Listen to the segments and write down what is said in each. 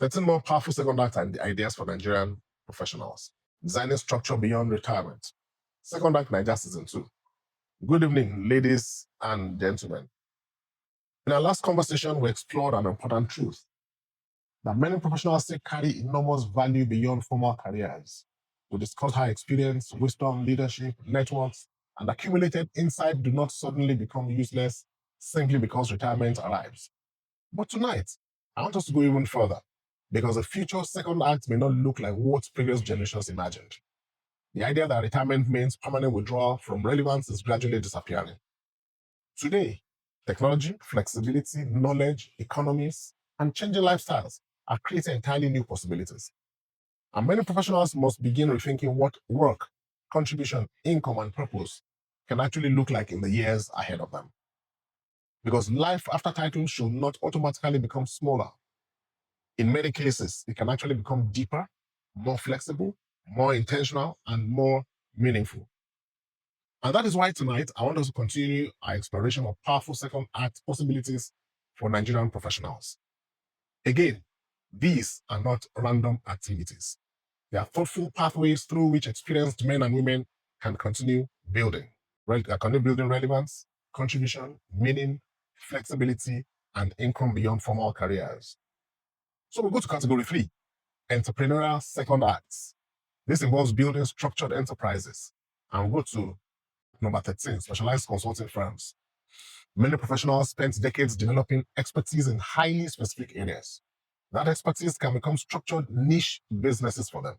13 more powerful second act ideas for Nigerian professionals. Designing structure beyond retirement. Second Act Naija Season 2. Good evening, ladies and gentlemen. In our last conversation, we explored an important truth that many professionals still carry enormous value beyond formal careers. We discussed how experience, wisdom, leadership, networks, and accumulated insight do not suddenly become useless simply because retirement arrives. But tonight, I want us to go even further, because the future second act may not look like what previous generations imagined. The idea that retirement means permanent withdrawal from relevance is gradually disappearing. Today, technology, flexibility, knowledge, economies, and changing lifestyles are creating entirely new possibilities. And many professionals must begin rethinking what work, contribution, income, and purpose can actually look like in the years ahead of them. Because life after title should not automatically become smaller. In many cases, it can actually become deeper, more flexible, more intentional, and more meaningful. And that is why tonight I want us to continue our exploration of powerful second act possibilities for Nigerian professionals. Again, these are not random activities. They are thoughtful pathways through which experienced men and women can continue building relevance, contribution, meaning, flexibility, and income beyond formal careers. So we'll go to category 3, entrepreneurial second acts. This involves building structured enterprises. And we'll go to number 13, specialized consulting firms. Many professionals spend decades developing expertise in highly specific areas. That expertise can become structured niche businesses for them.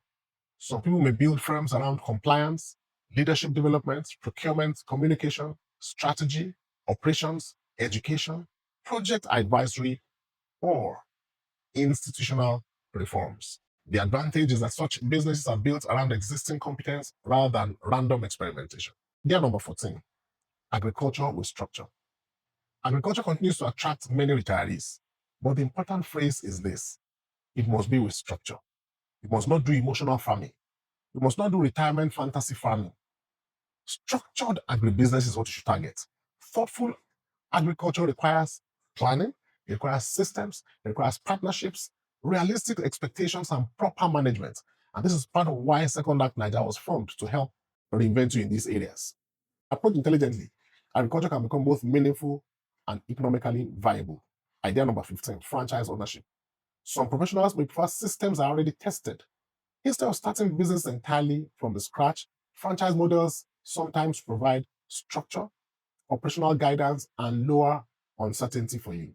Some people may build firms around compliance, leadership development, procurement, communication, strategy, operations, education, project advisory, or institutional reforms. The advantage is that such businesses are built around existing competence rather than random experimentation. Idea number 14, agriculture with structure. Agriculture continues to attract many retirees, but the important phrase is this: it must be with structure. You must not do emotional farming. You must not do retirement fantasy farming. Structured agribusiness is what you should target. Thoughtful agriculture requires planning, it requires systems, it requires partnerships, realistic expectations, and proper management. And this is part of why Second Act Naija was formed, to help reinvent you in these areas. Approach intelligently, agriculture can become both meaningful and economically viable. Idea number 15, franchise ownership. Some professionals may prefer systems that are already tested. Instead of starting business entirely from the scratch, franchise models sometimes provide structure, operational guidance, and lower uncertainty for you.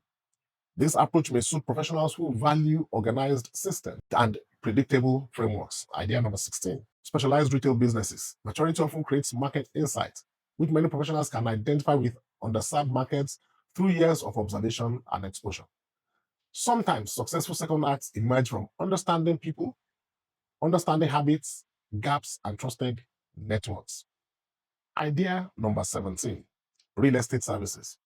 This approach may suit professionals who value organized systems and predictable frameworks. Idea number 16, specialized retail businesses. Maturity often creates market insight, which many professionals can identify with underserved markets through years of observation and exposure. Sometimes successful second acts emerge from understanding people, understanding habits, gaps, and trusted networks. Idea number 17, real estate services.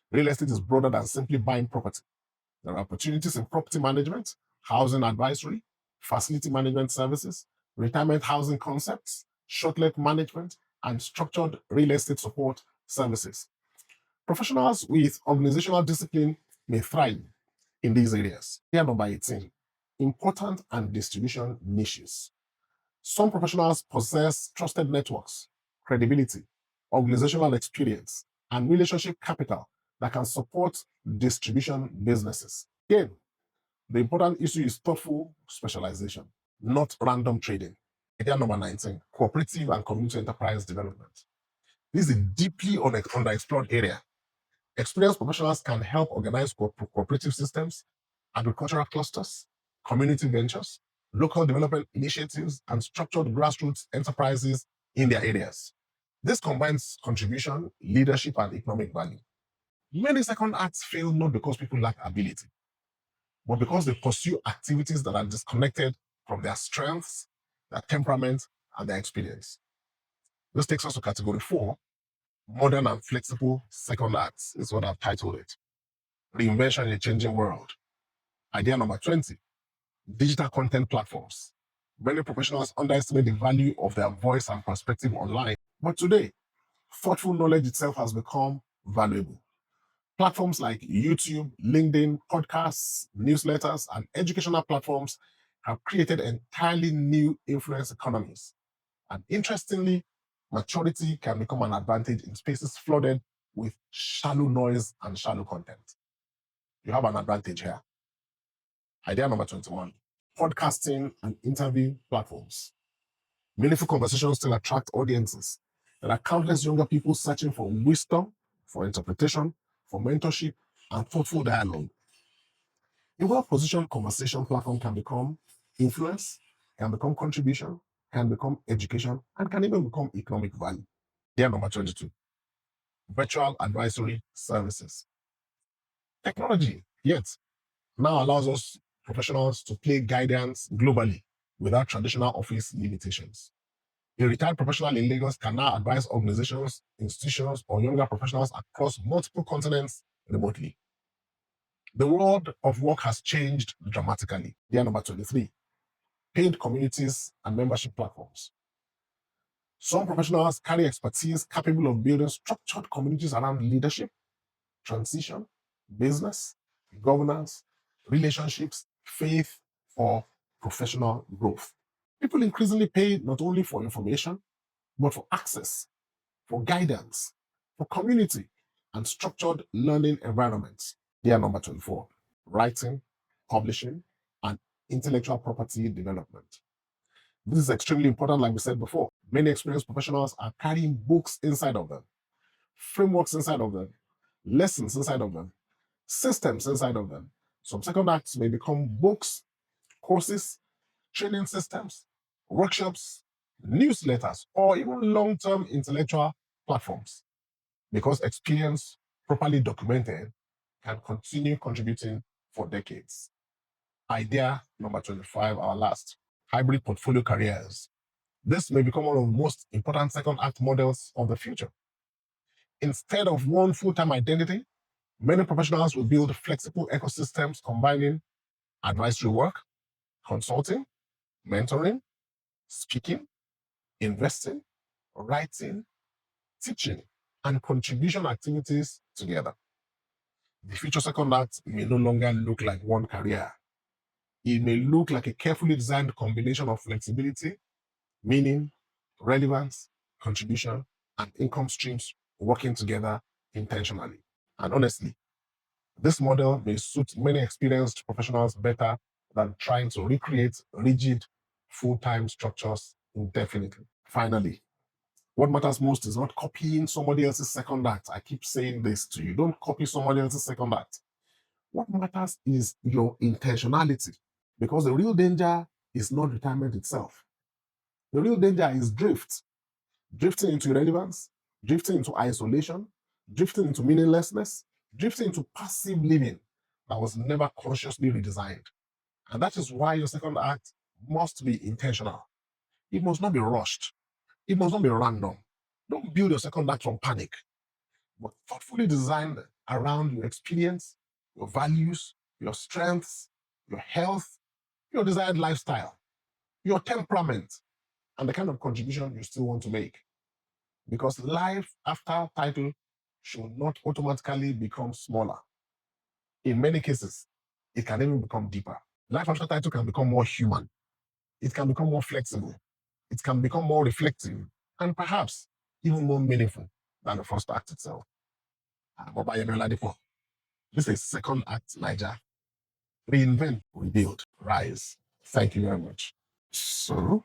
Real estate is broader than simply buying property. There are opportunities in property management, housing advisory, facility management services, retirement housing concepts, short-let management, and structured real estate support services. Professionals with organizational discipline may thrive in these areas. Idea number 18, important and distribution niches. Some professionals possess trusted networks, credibility, organizational experience, and relationship capital that can support distribution businesses. Again, the important issue is thoughtful specialization, not random trading. Idea number 19, cooperative and community enterprise development. This is a deeply underexplored area. Experienced professionals can help organize cooperative systems, agricultural clusters, community ventures, local development initiatives, and structured grassroots enterprises in their areas. This combines contribution, leadership, and economic value. Many second acts fail not because people lack ability, but because they pursue activities that are disconnected from their strengths, their temperament, and their experience. This takes us to category 4, modern and flexible second acts, is what I've titled it. Reinvention in a changing world. Idea number 20, digital content platforms. Many professionals underestimate the value of their voice and perspective online, but today, thoughtful knowledge itself has become valuable. Platforms like YouTube, LinkedIn, podcasts, newsletters, and educational platforms have created entirely new influence economies. And interestingly, maturity can become an advantage in spaces flooded with shallow noise and shallow content. You have an advantage here. Idea number 21, podcasting and interview platforms. Meaningful conversations still attract audiences. There are countless younger people searching for wisdom, for interpretation, for mentorship, and thoughtful dialogue. A well-positioned conversation platform can become influence, can become contribution, can become education, and can even become economic value. Idea number 22, virtual advisory services. Technology, yet, now allows us professionals to play guidance globally without traditional office limitations. A retired professional in Lagos can now advise organizations, institutions, or younger professionals across multiple continents remotely. The world of work has changed dramatically. Year number 23, paid communities and membership platforms. Some professionals carry expertise capable of building structured communities around leadership, transition, business, governance, relationships, faith, or professional growth. People increasingly pay not only for information, but for access, for guidance, for community, and structured learning environments. Year number 24, writing, publishing, and intellectual property development. This is extremely important, like we said before. Many experienced professionals are carrying books inside of them, frameworks inside of them, lessons inside of them, systems inside of them. Some second acts may become books, courses, training systems, workshops, newsletters, or even long-term intellectual platforms, because experience properly documented can continue contributing for decades. Idea number 25, our last, hybrid portfolio careers. This may become one of the most important second act models of the future. Instead of one full-time identity, many professionals will build flexible ecosystems combining advisory work, consulting, mentoring, speaking, investing, writing, teaching, and contribution activities together. The future second act may no longer look like one career. It may look like a carefully designed combination of flexibility, meaning, relevance, contribution, and income streams working together intentionally. And honestly, this model may suit many experienced professionals better than trying to recreate rigid full-time structures indefinitely. Finally, what matters most is not copying somebody else's second act. I keep saying this to you. Don't copy somebody else's second act. What matters is your intentionality, because the real danger is not retirement itself. The real danger is drifting into irrelevance, drifting into isolation, drifting into meaninglessness, drifting into passive living that was never consciously redesigned. And that is why your second act must be intentional. It must not be rushed. It must not be random. Don't build your second act from panic, but thoughtfully designed around your experience, your values, your strengths, your health, your desired lifestyle, your temperament, and the kind of contribution you still want to make. Because life after title should not automatically become smaller. In many cases, it can even become deeper. Life after title can become more human. It can become more flexible. It can become more reflective, and perhaps even more meaningful than the first act itself. I'm Obayemi Oladipo. This is Second Act Naija. Reinvent, rebuild, rise. Thank you very much. So,